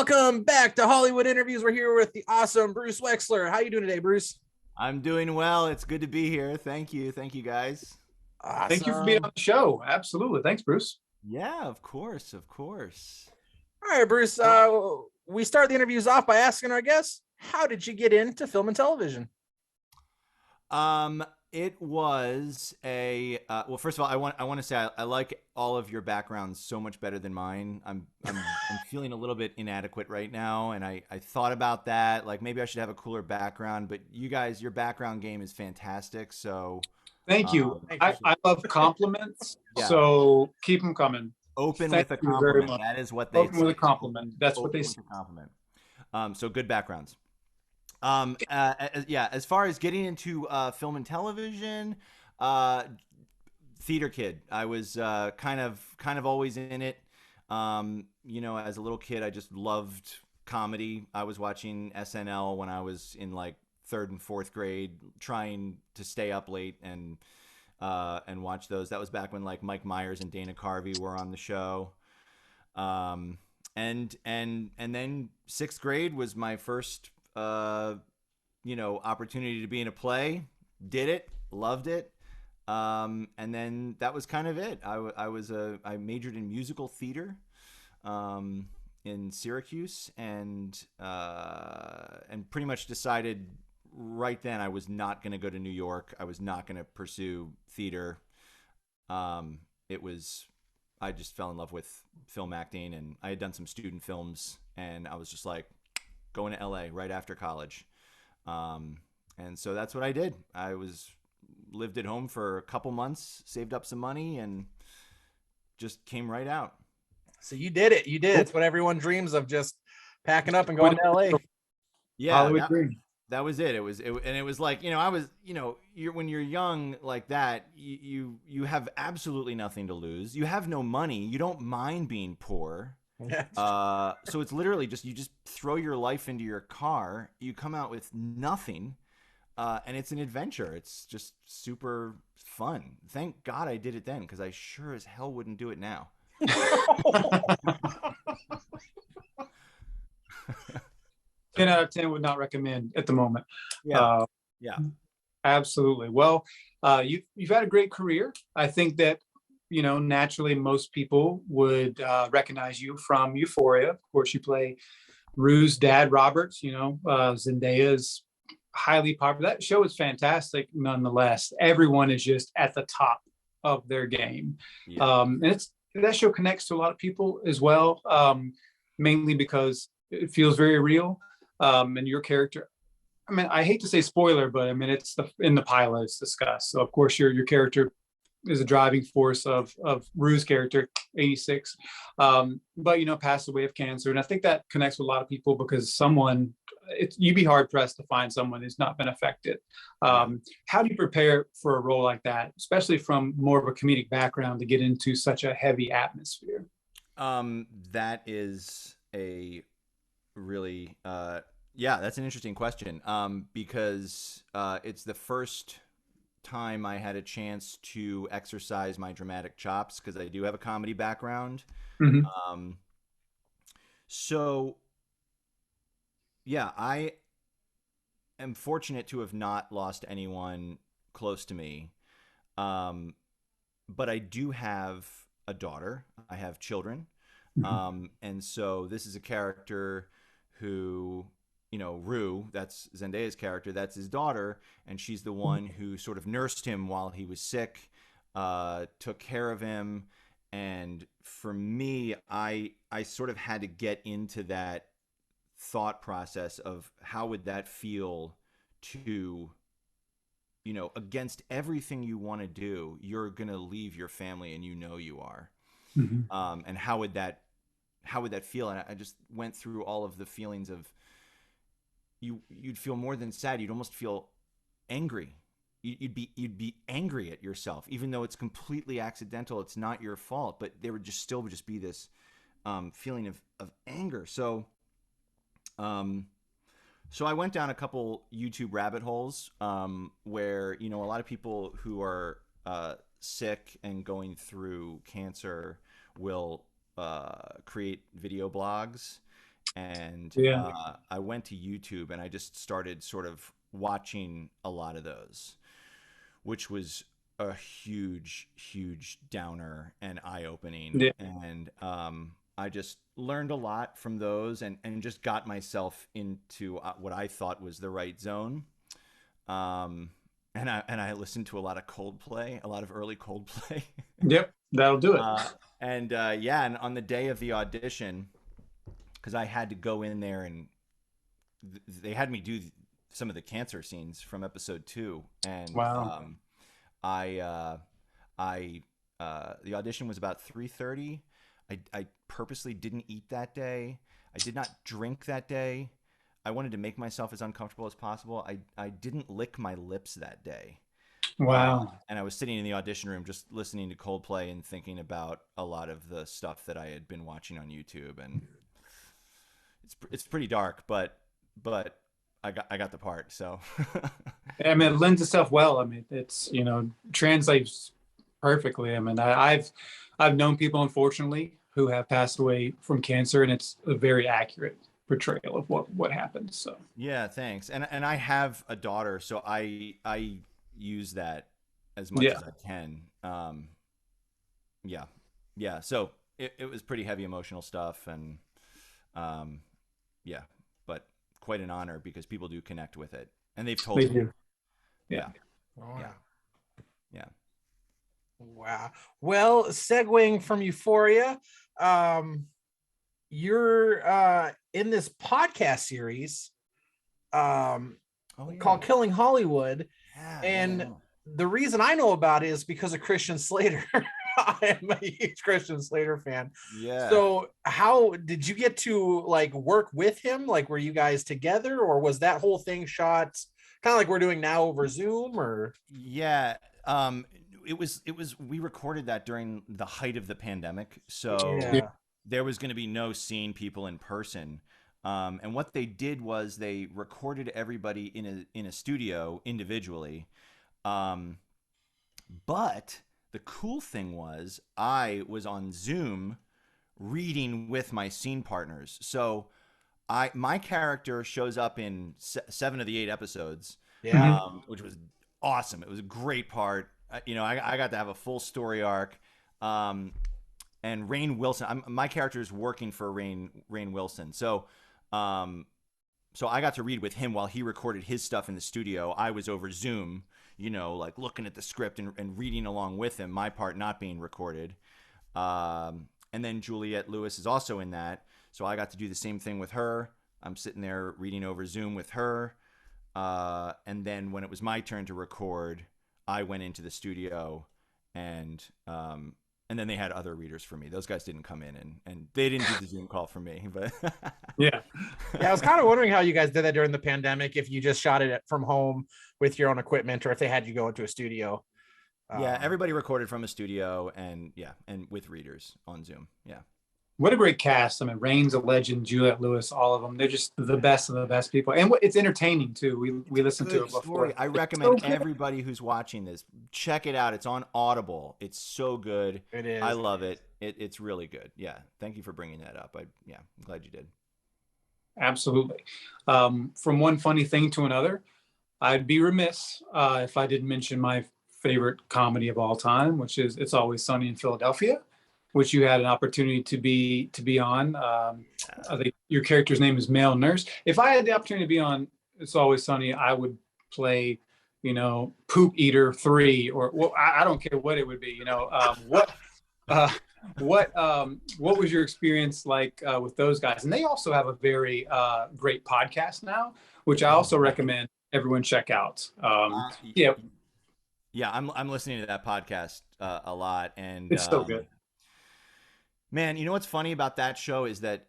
Welcome back to Hollywood Interviews. We're here with the awesome Bruce Wexler. How you doing today, Bruce? I'm doing well. It's good to be here. Thank you. Thank you, guys. Thank you for being Awesome. on the show. Absolutely. Thanks, Bruce. Yeah, of course. Of course. All right, Bruce. We start the interviews off by asking our guests, how did you get into film and television? Um, it was a well. First of all, I want to say I like all of your backgrounds so much better than mine. I'm feeling a little bit inadequate right now, and I thought about that. Like maybe I should have a cooler background. But you guys, your background game is fantastic. So Thank you. um, I love compliments, yeah, so keep them coming. open Thank with a you very compliment. much. That is what they Open with a say. compliment. Open, That's what they open with say. a compliment. So good backgrounds. Yeah, as far as getting into film and television, uh, theater kid. I was kind of always in it. As a little kid, I just loved comedy. I was watching SNL when I was in like third and fourth grade, trying to stay up late and watch those. That was back when like Mike Myers and Dana Carvey were on the show. Um, and then sixth grade was my first opportunity to be in a play. Did it, loved it. And then that was kind of it. I majored in musical theater in Syracuse, and pretty much decided right then I was not going to go to New York. I was not going to pursue theater. It was I just fell in love with film acting, and I had done some student films, and I was just like going to LA right after college. And so that's what I did. Lived at home for a couple months, saved up some money, and just came right out. So you did it. You did. It's what everyone dreams of, just packing up and going to LA. Yeah, Hollywood dream. that was it. And it was like, I was, when you're young like that, you have absolutely nothing to lose. You have no money. You don't mind being poor. Yeah. So it's literally you just throw your life into your car. You come out with nothing, and it's an adventure. It's just super fun. Thank God I did it then, because I sure as hell wouldn't do it now. 10 out of 10 would not recommend at the moment. Yeah, Uh, yeah. absolutely. Well, you've had a great career. I think that, naturally most people would recognize you from Euphoria. Of course, you play Rue's dad, Roberts. Zendaya's highly popular. That show is fantastic nonetheless. Everyone is just at the top of their game. Yeah. And that show connects to a lot of people as well, mainly because it feels very real. And your character, I mean, I hate to say spoiler, but I mean, it's in the pilot it's discussed. So of course your character is a driving force of Rue's character, 86, but passed away of cancer. And I think that connects with a lot of people because you'd be hard pressed to find someone who's not been affected. Yeah. How do you prepare for a role like that, especially from more of a comedic background, to get into such a heavy atmosphere? That is a really yeah, that's an interesting question. Because it's the first time I had a chance to exercise my dramatic chops, because I do have a comedy background. Mhm. Um, so yeah, I am fortunate to have not lost anyone close to me. Um, but I do have a daughter. I have children. Mhm. And so this is a character who, Rue, that's Zendaya's character, that's his daughter, and she's the one who sort of nursed him while he was sick, took care of him. And for me, I sort of had to get into that thought process of how would that feel to, against everything you want to do, you're gonna leave your family, and you are. Mhm. And how would that feel? And I just went through all of the feelings of you'd feel more than sad. You'd almost feel angry. You'd be angry at yourself, even though it's completely accidental. It's not your fault, but there would just be this feeling of anger. So I went down a couple YouTube rabbit holes, where a lot of people who are sick and going through cancer will create video blogs, And Yeah. I went to YouTube and I just started sort of watching a lot of those, which was a huge, huge downer and eye-opening. Yeah. And I just learned a lot from those, and just got myself into what I thought was the right zone. Um, and I listened to a lot of Coldplay, a lot of early Coldplay. Yep. That'll do it. Yeah, and on the day of the audition, because I had to go in there and they had me do some of the cancer scenes from episode 2, and Wow. I the audition was about 3:30. I purposely didn't eat that day. I did not drink that day. I wanted to make myself as uncomfortable as possible. I didn't lick my lips that day. Wow. And I was sitting in the audition room just listening to Coldplay and thinking about a lot of the stuff that I had been watching on YouTube, and it's pretty dark, but I got the part. So I mean, it lends itself well. I mean, it's, translates perfectly. I mean, I've known people, unfortunately, who have passed away from cancer, and it's a very accurate portrayal of what happened. So yeah, thanks. And I have a daughter, so I use that as much yeah, as I can. Yeah, yeah. So it was pretty heavy emotional stuff, and yeah, but quite an honor because people do connect with it, and they've told they me. do. Yeah, Wow. yeah, yeah. Wow. Well, segueing from Euphoria, um, you're in this podcast series Oh yeah, called Killing Hollywood. yeah, yeah, And yeah. the reason I know about it is because of Christian Slater. I am a huge Christian Slater fan. Yeah. So how did you get to like work with him? Like, were you guys together, or was that whole thing shot kind of like we're doing now over Zoom? Or Yeah. It was we recorded that during the height of the pandemic. So Yeah. yeah, there was going to be no seeing people in person. And what they did was they recorded everybody in a studio individually. Um, but the cool thing was I was on Zoom reading with my scene partners. So my character shows up in 7 of the 8 episodes, yeah, which was awesome. It was a great part. I got to have a full story arc. And Rainn Wilson, my character is working for Rainn Wilson. So I got to read with him while he recorded his stuff in the studio. I was over Zoom, like looking at the script and reading along with him, my part not being recorded. And then Juliette Lewis is also in that. So I got to do the same thing with her. I'm sitting there reading over Zoom with her. And then when it was my turn to record, I went into the studio and then they had other readers for me. Those guys didn't come in and they didn't do the Zoom call for me, but Yeah. yeah. I was kind of wondering how you guys did that during the pandemic. If you just shot it from home with your own equipment, or if they had you go into a studio. yeah, everybody recorded from a studio and with readers on Zoom. Yeah. What a great cast. I mean, Rain's a legend, Juliette Lewis, all of them. They're just the best of the best people. And it's entertaining too. We listened to Good it before. story. I It's recommend so good. everybody who's watching this, check it out. It's on Audible. It's so good. It is. I love it. It's really good. Yeah. Thank you for bringing that up. I'm glad you did. Absolutely. From one funny thing to another, I'd be remiss if I didn't mention my favorite comedy of all time, which is It's Always Sunny in Philadelphia, which you had an opportunity to be on. I think your character's name is Male Nurse. If I had the opportunity to be on It's Always Sunny, I would play, Poop Eater 3, or well, I don't care what it would be. Uh, what was your experience like with those guys? And they also have a very great podcast now, which I also recommend everyone check out. Yeah, Yeah, I'm listening to that podcast a lot, and it's so good. man, you know what's funny about that show is that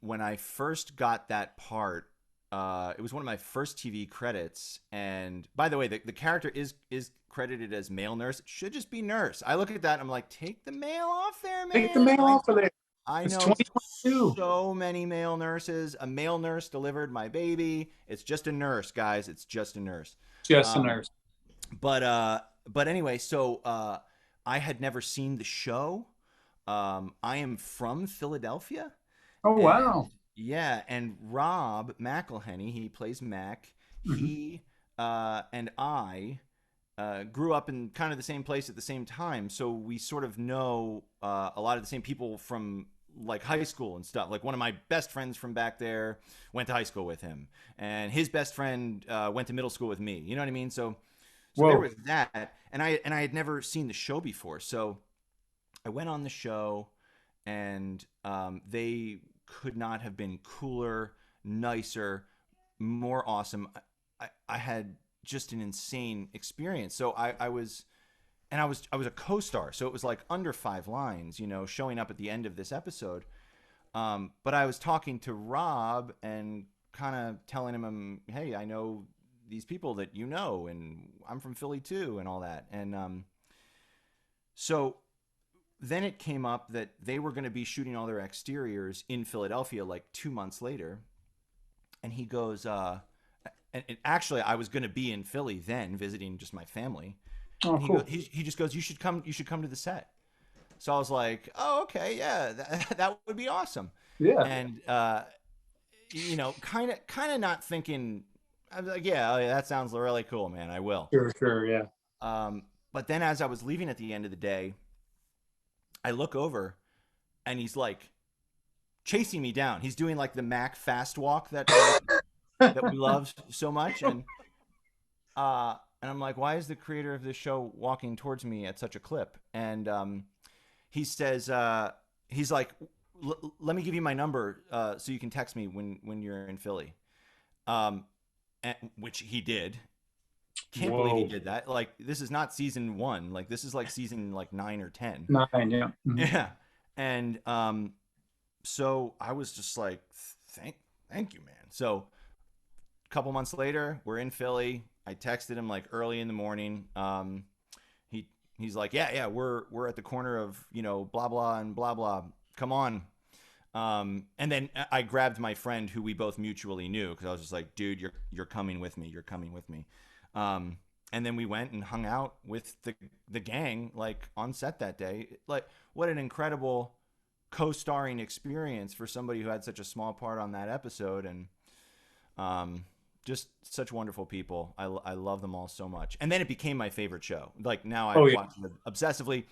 when I first got that part, it was one of my first TV credits. And by the way, the character is credited as male nurse. It should just be nurse. I look at that and I'm like, take the male off there, man. Take the mail off of there. I It's know 2022. so many male nurses. A male nurse delivered my baby. It's just a nurse, guys. It's just a nurse. Just a nurse. But anyway, so I had never seen the show. I am from Philadelphia. Oh And wow. Yeah, and Rob McElhenney, he plays Mac. Mhm. He and I grew up in kind of the same place at the same time, so we sort of know a lot of the same people from like high school and stuff. Like one of my best friends from back there went to high school with him, and his best friend went to middle school with me. You know what I mean? So there Whoa. was that, and I had never seen the show before, so I went on the show, and they could not have been cooler, nicer, more awesome. I had just an insane experience. So I was, and I was a co-star, so it was like under 5 lines, you know, showing up at the end of this episode. But I was talking to Rob and kind of telling him, hey, I know these people that you know, and I'm from Philly too, and all that. And so then it came up that they were going to be shooting all their exteriors in Philadelphia like 2 months later. And he goes, and actually I was going to be in Philly then visiting just my family. Oh, And cool. he just goes, you should come to the set. So I was like, oh, okay. Yeah, that would be awesome. Yeah. And, you know, kind of not thinking, I was like, yeah, oh, yeah, that sounds really cool, man. I will. Sure. Sure. Yeah. But then as I was leaving at the end of the day, I look over and he's like chasing me down. He's doing like the Mac fast walk that we love so much, and I'm like, why is the creator of this show walking towards me at such a clip? And he says, he's like, let me give you my number so you can text me when you're in Philly, which he did. Can't believe he Whoa. did that. Like, this is not season 1. Like, this is like season like 9 or 10. 9. Yeah. Mhm. Yeah. And so I was just like, thank you, man. So a couple months later, we're in Philly. I texted him like early in the morning. He's like, yeah, we're at the corner of, you know, blah blah and blah blah. Come on. And then I grabbed my friend who we both mutually knew, because I was just like, dude, you're coming with me. You're coming with me. And then we went and hung out with the gang like on set that day. Like, what an incredible co-starring experience for somebody who had such a small part on that episode. And just such wonderful people. I love them all so much. And then it became my favorite show. Like, now I Oh yeah. watch it obsessively.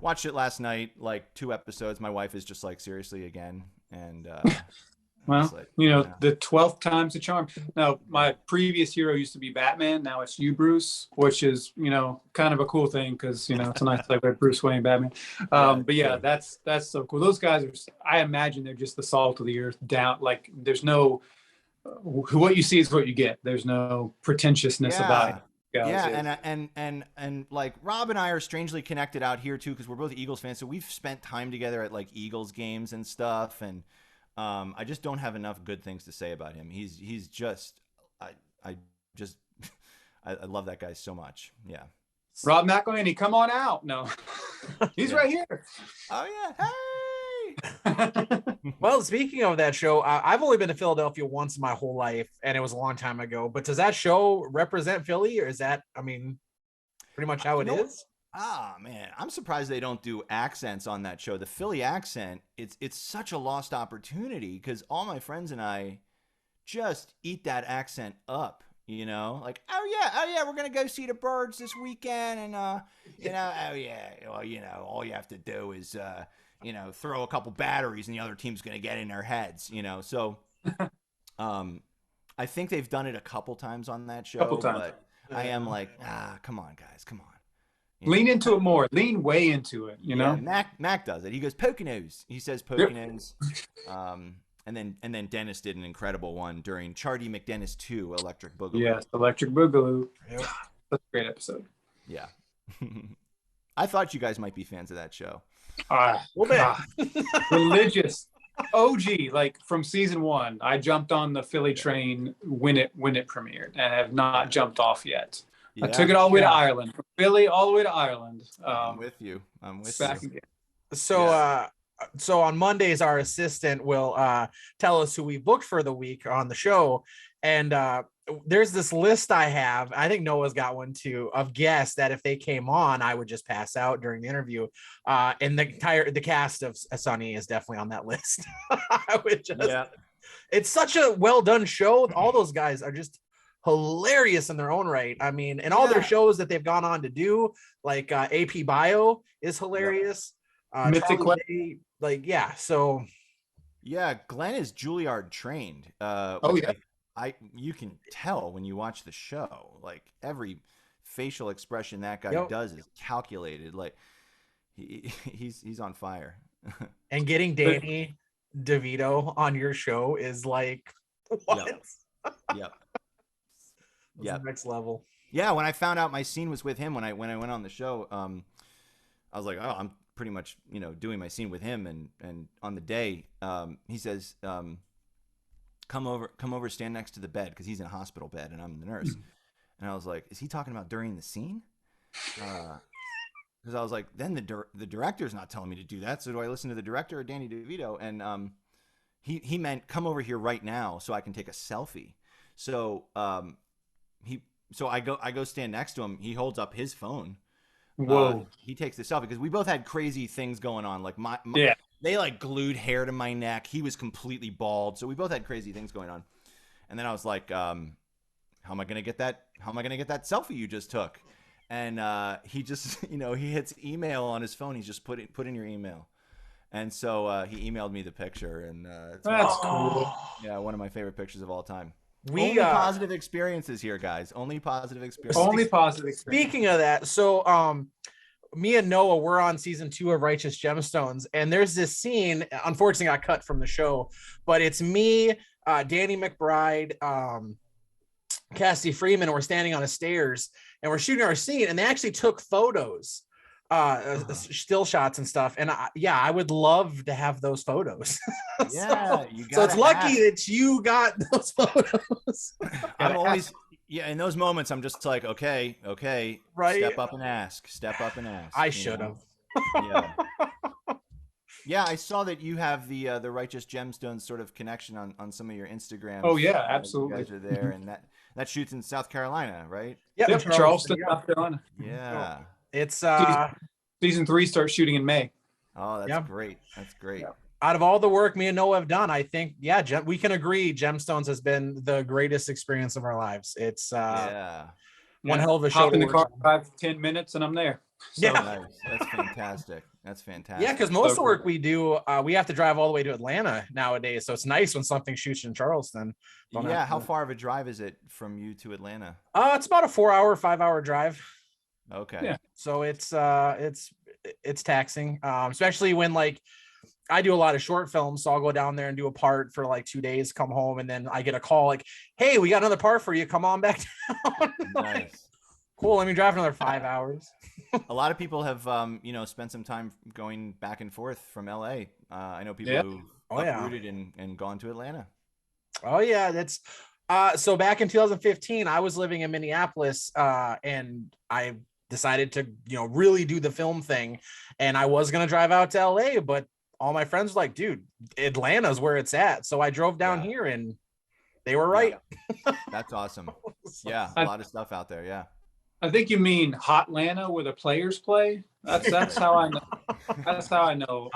Watched it last night, like 2 episodes. My wife is just like, seriously, again? And it's Well, like, you know, yeah. the 12th time's the charm. Now, my previous hero used to be Batman. Now it's you, Bruce, which is, you know, kind of a cool thing because, you know, it's a nice like Bruce Wayne Batman. Yeah, But yeah, true. that's so cool. Those guys are, I imagine they're just the salt of the earth down. Like, there's no, what you see is what you get. There's no pretentiousness about it. Yeah. Guys, Yeah, yeah. and like Rob and I are strangely connected out here too, because we're both Eagles fans. So we've spent time together at like Eagles games and stuff. And I just don't have enough good things to say about him. He's just I just I love that guy so much. Yeah. Rob McElhenney, come on out. No, he's Yeah. right here. Oh yeah. Hey. Well, speaking of that show, I've only been to Philadelphia once in my whole life, and it was a long time ago. But does that show represent Philly, or is that, I mean, pretty much how You it know what? is? Ah, man, I'm surprised they don't do accents on that show. The Philly accent, it's such a lost opportunity, because all my friends and I just eat that accent up, you know? Like, oh yeah, we're gonna go see the Birds this weekend, and you know, oh yeah, well, you know, all you have to do is you know, throw a couple batteries and the other team's gonna get in their heads, you know. So I think they've done it a couple times on that Couple show, times. but I am like, come on, guys, come on. You Lean know, into it more. Lean way into it. You yeah, know. Mac does it. He goes Poconos. He says Yep. Poconos. And then Dennis did an incredible one during Charlie McDennis 2, Electric Boogaloo. Yes, Electric Boogaloo. Yep. That's a great episode. Yeah. I thought you guys might be fans of that show. Ah, Well, man. ah, religious. OG, like from season 1, I jumped on the Philly train when it premiered and have not jumped off yet. Yeah. I took it all the way to Yeah. Ireland, from Philly all the way to Ireland. I'm with you. I'm with Back you. again. So Yeah. so on Mondays, our assistant will tell us who we booked for the week on the show. And there's this list I have. I think Noah's got one too, of guests that if they came on, I would just pass out during the interview. And the cast of Sunny is definitely on that list. I would just Yeah. It's such a well done show. All those guys are just hilarious in their own right. I mean, and all their shows that they've gone on to do, like AP Bio is hilarious. Mythic Charlie Day, like, yeah. So Yeah, Glenn is Juilliard trained. Oh, Which yeah. I you can tell when you watch the show. Like every facial expression that guy Yep. does is calculated. Like he's on fire. and getting Danny DeVito on your show is like what? Yep. That's Yep. the next level. Yeah, when I found out my scene was with him when I went on the show, I was like, oh, I'm pretty much doing my scene with him. And on the day, he says, come over, stand next to the bed, because he's in a hospital bed and I'm the nurse. And I was like, is he talking about during the scene? Because I was like, then the director's not telling me to do that. So do I listen to the director or Danny DeVito? And he meant come over here right now so I can take a selfie. So I go stand next to him. He holds up his phone. Whoa. He takes the selfie because we both had crazy things going on. Like my Yeah. they like glued hair to my neck. He was completely bald. So we both had crazy things going on. And then I was like, how am I gonna get that? How am I gonna get that selfie you just took? And he just, he hits email on his phone. He's just put in your email. And so he emailed me the picture, and it's That's cool. one of my favorite pictures of all time. We Only positive experiences here, guys. Only positive experiences. Only positive experience. Speaking of that, so me and Noah were on season 2 of Righteous Gemstones, and there's this scene, unfortunately got cut from the show, but it's me, Danny McBride, Cassie Freeman, and we're standing on the stairs and we're shooting our scene, and they actually took photos, still shots and stuff. And I would love to have those photos. Yeah, so it's lucky that you got those photos. I'm always in those moments. I'm just like, okay, right. Step up and ask. I should have. Yeah. Yeah, I saw that you have the Righteous Gemstones sort of connection on some of your Instagrams. Oh yeah, absolutely. You guys are there, and that shoots in South Carolina, right? Yeah, Charleston, South Carolina. Yeah. It's Season 3 starts shooting in May. Oh, that's great. That's great. Yeah. Out of all the work me and Noah have done, I think, we can agree Gemstones has been the greatest experience of our lives. It's one hell of a show. Hop in the car 5-10 minutes and I'm there. So. Yeah, nice. That's fantastic. That's fantastic. Yeah, because most of the work we do, we have to drive all the way to Atlanta nowadays. So it's nice when something shoots in Charleston. Yeah, how far of a drive is it from you to Atlanta? It's about a 4-hour, 5-hour drive. Okay. Yeah. So it's taxing, especially when like I do a lot of short films. So I'll go down there and do a part for like 2 days, come home, and then I get a call like, "Hey, we got another part for you. Come on back down." Nice. Cool. Let me drive another 5 hours. A lot of people have, spent some time going back and forth from LA. I know people who uprooted and gone to Atlanta. Oh yeah, that's. So back in 2015, I was living in Minneapolis, and I decided to, really do the film thing, and I was gonna drive out to LA, but all my friends were like, "Dude, Atlanta's where it's at." So I drove down here, and they were right. Yeah. That's awesome. Yeah, a lot of stuff out there. Yeah. I think you mean Hotlanta, where the players play. That's how I know. That's how I know.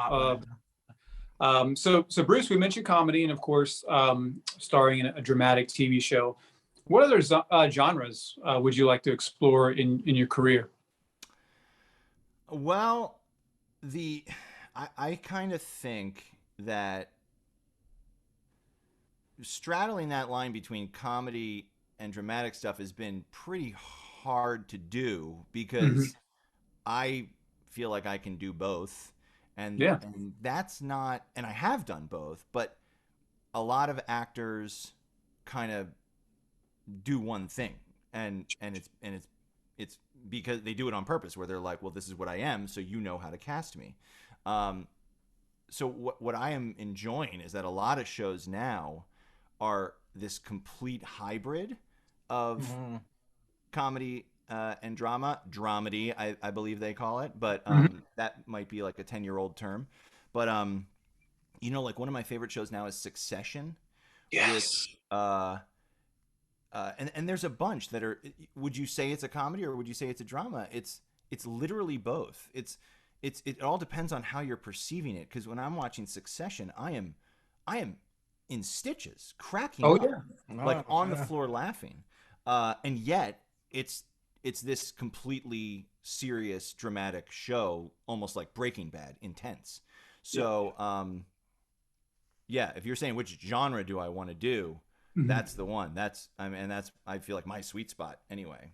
So Bruce, we mentioned comedy, and of course, starring in a dramatic TV show. What other genres would you like to explore in your career? Well, I kind of think that straddling that line between comedy and dramatic stuff has been pretty hard to do because I feel like I can do both. And that's not, and I have done both, but a lot of actors kind of do one thing, and it's because they do it on purpose, where they're like, well, this is what I am, so you know how to cast me. So what I am enjoying is that a lot of shows now are this complete hybrid of comedy and dramedy, I believe they call it, but that might be like a 10-year-old term. But like one of my favorite shows now is Succession. Yes. And there's a bunch that are. Would you say it's a comedy or would you say it's a drama? It's literally both. It all depends on how you're perceiving it. Because when I'm watching Succession, I am in stitches, cracking Oh up, yeah. like on the yeah. floor laughing. And yet it's this completely serious, dramatic show, almost like Breaking Bad, intense. So, yeah, if you're saying which genre do I want to do, that's the one. That's I feel like my sweet spot anyway.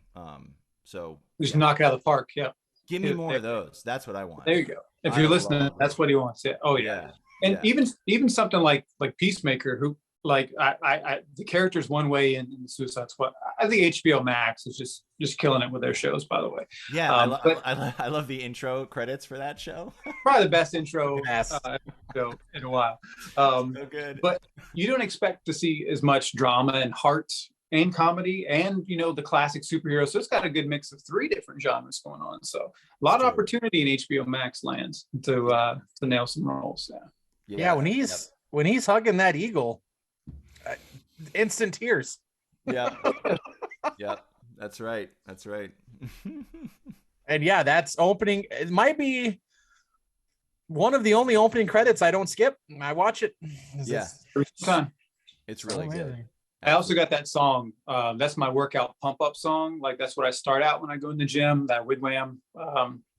So Just yeah, knock it out of the park. Yeah. give me more of those. That's what I want. There you go. If I you're listening, love that's what he wants. Yeah. Oh yeah. Yeah, And yeah. even something like Peacemaker, who like I the character's one way in Suicide Squad. I think HBO Max is just killing it with their shows. By the way, Yeah, but I love the intro credits for that show. probably the best intro Yes. show in a while. So good. But you don't expect to see as much drama and heart and comedy and the classic superheroes. So it's got a good mix of three different genres going on. So a lot of opportunity in HBO Max lands to nail some roles. Yeah. Yeah, when he's hugging that eagle, instant tears. Yeah. Yeah. That's right. That's right. And yeah, that's opening. It might be one of the only opening credits I don't skip. I watch it. Yeah. Every time. It's really good. Amazing. I also got that song. That's my workout pump up song. Like that's what I start out when I go in the gym. That Wigwam.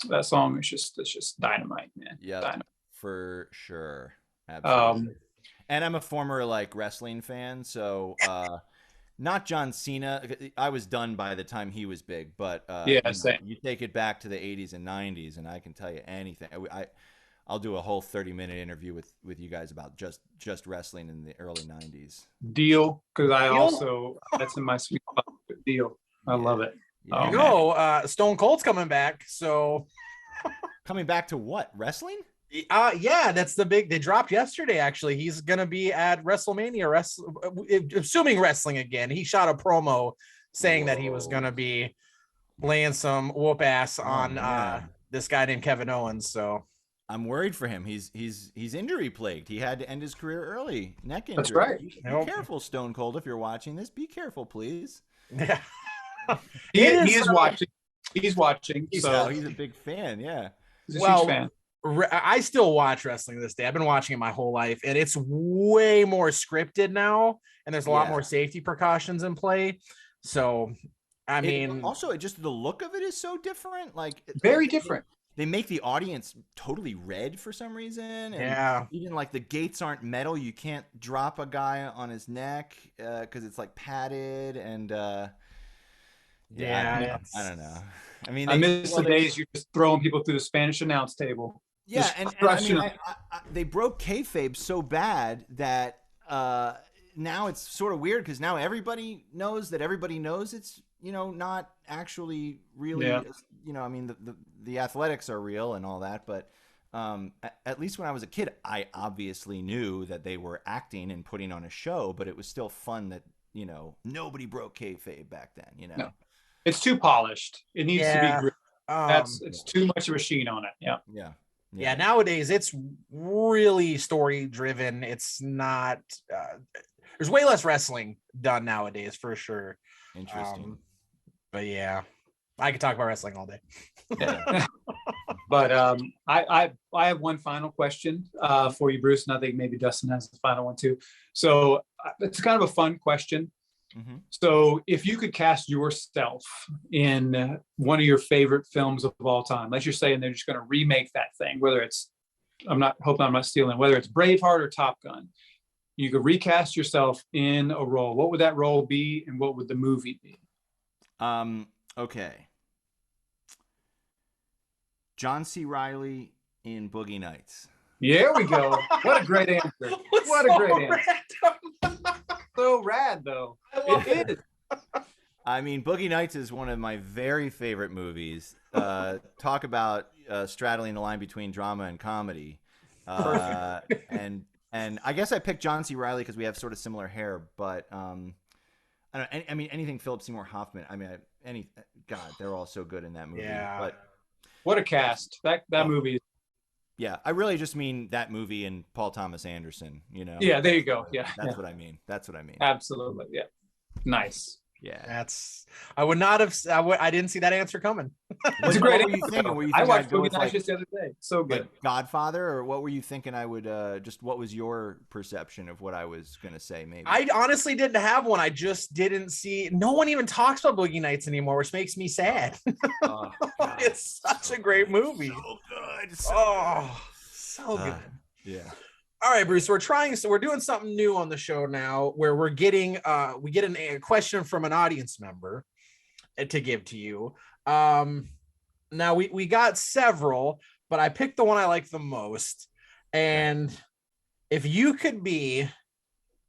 That song is just dynamite, man. Yeah, Dynamite. for sure. Absolutely. Um, And I'm a former like wrestling fan, so not John Cena. I was done by the time he was big, but same. you take it back to the 80s and 90s, and I can tell you anything. I'll do a whole 30-minute interview with you guys about just wrestling in the early 90s. Deal, because I also that's in my sweet spot. Deal. I love it. Yeah. Stone Cold's coming back, so Coming back to what? Wrestling? yeah, that's the big. They dropped yesterday. Actually, he's gonna be at WrestleMania. Assuming wrestling again. He shot a promo saying that he was gonna be laying some whoop ass on this guy named Kevin Owens. So I'm worried for him. He's injury plagued. He had to end his career early. Neck injury. That's right. Be careful, Stone Cold, if you're watching this. Be careful, please. yeah, he is watching. He's watching. He's So a big fan. Yeah. he's a huge fan. I still watch wrestling to this day. I've been watching it my whole life, and it's way more scripted now, and there's a lot more safety precautions in play. So, I mean, also, just the look of it is so different. Like Very different. They make the audience totally red for some reason. And Yeah. even like the gates aren't metal. You can't drop a guy on his neck because it's like padded and. Yeah, I don't know. I mean, I miss the days you're just throwing people through the Spanish announce table. Yeah, Just and I crushing mean, them. they broke kayfabe so bad that now it's sort of weird because now everybody knows that everybody knows it's not actually really I mean the athletics are real and all that, but at least when I was a kid, I obviously knew that they were acting and putting on a show, but it was still fun that nobody broke kayfabe back then. No. It's too polished. It needs to be gritty. It's too much of a sheen on it. Yeah, nowadays it's really story driven. It's not there's way less wrestling done nowadays for sure. Interesting. But yeah, I could talk about wrestling all day. Yeah. But I have one final question for you, Bruce, and I think maybe Dustin has the final one too. So it's kind of a fun question. Mm-hmm. So if you could cast yourself in one of your favorite films of all time, let's just say, and they're just going to remake that thing, whether it's, I'm not stealing, whether it's Braveheart or Top Gun, you could recast yourself in a role. What would that role be, and what would the movie be? Okay. John C. Reilly in Boogie Nights. There we go. What a great answer. What a great answer. So rad, though. It is. I mean, Boogie Nights is one of my very favorite movies. Talk about straddling the line between drama and comedy. And I guess I picked John C. Reilly because we have sort of similar hair, but I don't know. I mean, anything Philip Seymour Hoffman. I mean, God, they're all so good in that movie. Yeah. But what a cast. That movie. Yeah, I really just mean that movie and Paul Thomas Anderson. Yeah, there you go. Yeah, that's what I mean. That's what I mean. Absolutely. Yeah. Nice. Yeah. That's I would not have I didn't see that answer coming. It's a great What were you thinking? Were you I thinking watched I'd go Boogie with Nights like, just the other day. So good. like Godfather, or what were you thinking I would just what was your perception of what I was gonna say? Maybe I honestly didn't have one. I just didn't see. No one even talks about Boogie Nights anymore, which makes me sad. Oh, God. It's such a great movie. So good. So So good. good. Yeah. All right, Bruce, we're doing something new on the show now where we get a question from an audience member to give to you. Now we got several, but I picked the one I like the most. And if you could be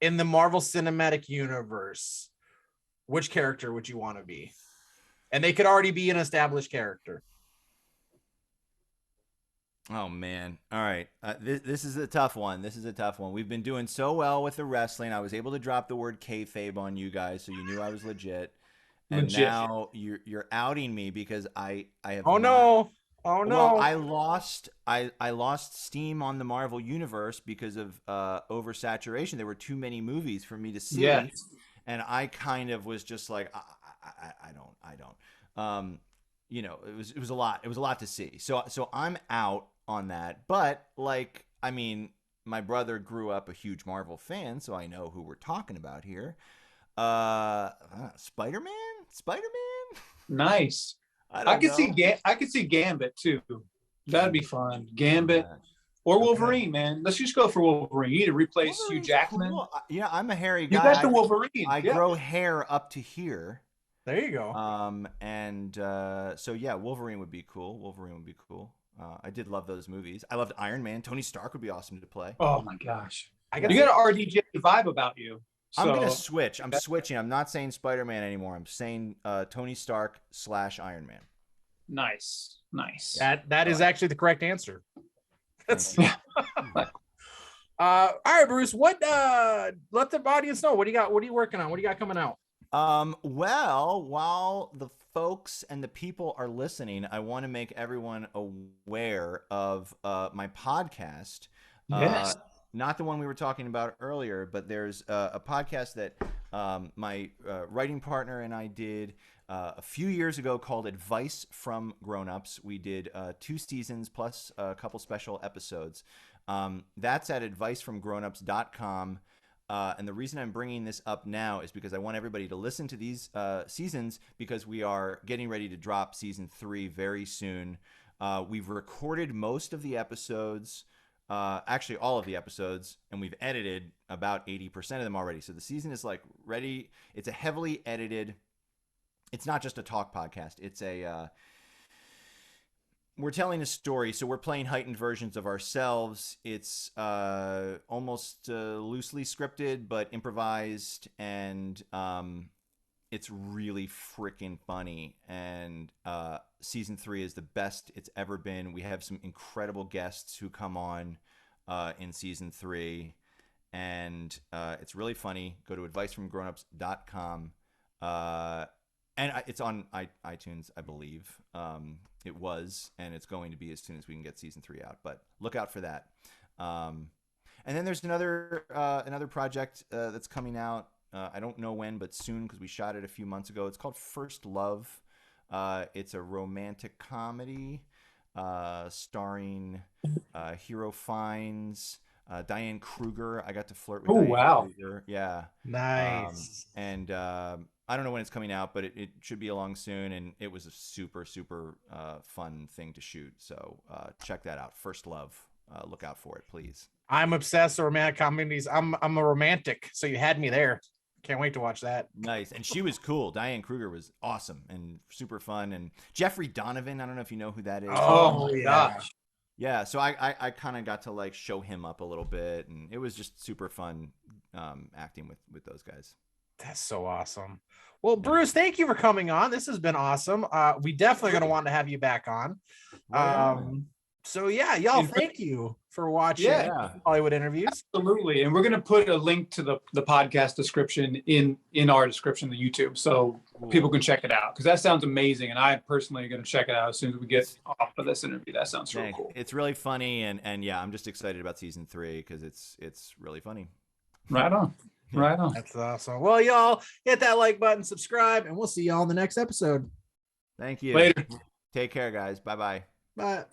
in the Marvel Cinematic Universe, which character would you want to be? And they could already be an established character. Oh man! All right, this is a tough one. This is a tough one. We've been doing so well with the wrestling. I was able to drop the word kayfabe on you guys, so you knew I was legit. And now you're outing me because I have. Oh no! Oh no! Well, I lost steam on the Marvel universe because of oversaturation. There were too many movies for me to see, and I kind of was just like, I don't. You know, it was a lot. It was a lot to see. So I'm out on that. But like, I mean, my brother grew up a huge Marvel fan, so I know who we're talking about here. Spider-Man. Nice. I could see Gambit too. That'd be fun. Gambit or Wolverine, man. Let's just go for Wolverine. You need to replace Hugh Jackman. Cool. Yeah, I'm a hairy guy. You got the Wolverine. I grow hair up to here. There you go. So yeah, Wolverine would be cool. I did love those movies. I loved Iron Man. Tony Stark would be awesome to play. Oh my gosh. You got an RDJ vibe about you. So. I'm gonna switch. I'm switching. I'm not saying Spider-Man anymore. I'm saying Tony Stark / Iron Man. Nice. That is actually the correct answer. All right, Bruce. What? Let the audience know. What do you got? What are you working on? What do you got coming out? Well, while the folks and the people are listening, I want to make everyone aware of my podcast. Yes. Not the one we were talking about earlier, but there's a podcast that my writing partner and I did a few years ago called Advice from Grown-Ups. We did 2 seasons plus a couple special episodes. That's at advicefromgrownups.com. And the reason I'm bringing this up now is because I want everybody to listen to these seasons because we are getting ready to drop season 3 very soon. We've recorded most of the episodes. Actually all of the episodes, and we've edited about 80% of them already. So the season is like ready. It's a heavily edited, it's not just a talk podcast. It's we're telling a story. So we're playing heightened versions of ourselves. It's almost loosely scripted, but improvised. And it's really freaking funny. And season 3 is the best it's ever been. We have some incredible guests who come on in season 3, and it's really funny. Go to advicefromgrownups.com, and it's on iTunes, I believe. It was, and it's going to be as soon as we can get season 3 out. But look out for that. And then there's another project that's coming out. I don't know when, but soon, because we shot it a few months ago. It's called First Love. It's a romantic comedy starring Hero Fiennes, Diane Kruger. I got to flirt with Diane Kruger. Yeah. Nice. I don't know when it's coming out, but it should be along soon. And it was a super, super fun thing to shoot. So check that out. First Love. Look out for it, please. I'm obsessed with romantic comedies. I'm a romantic, so you had me there. Can't wait to watch that. Nice. And she was cool. Diane Kruger was awesome and super fun. And Jeffrey Donovan, I don't know if you know who that is. Oh my gosh. Yeah, so I kind of got to like show him up a little bit, and it was just super fun acting with those guys. That's so awesome. Well, Bruce, thank you for coming on. This has been awesome. We definitely going to want to have you back on. So yeah, y'all, thank you for watching Hollywood Interviews. Absolutely. And we're going to put a link to the podcast description in our description of YouTube, so people can check it out, because that sounds amazing. And I personally am going to check it out as soon as we get off of this interview. That sounds really cool. It's really funny. And yeah, I'm just excited about season 3 because it's really funny. Right on. Right on. That's awesome. Well, y'all hit that like button, subscribe, and we'll see y'all in the next episode. Thank you. Later. Take care, guys. Bye-bye. But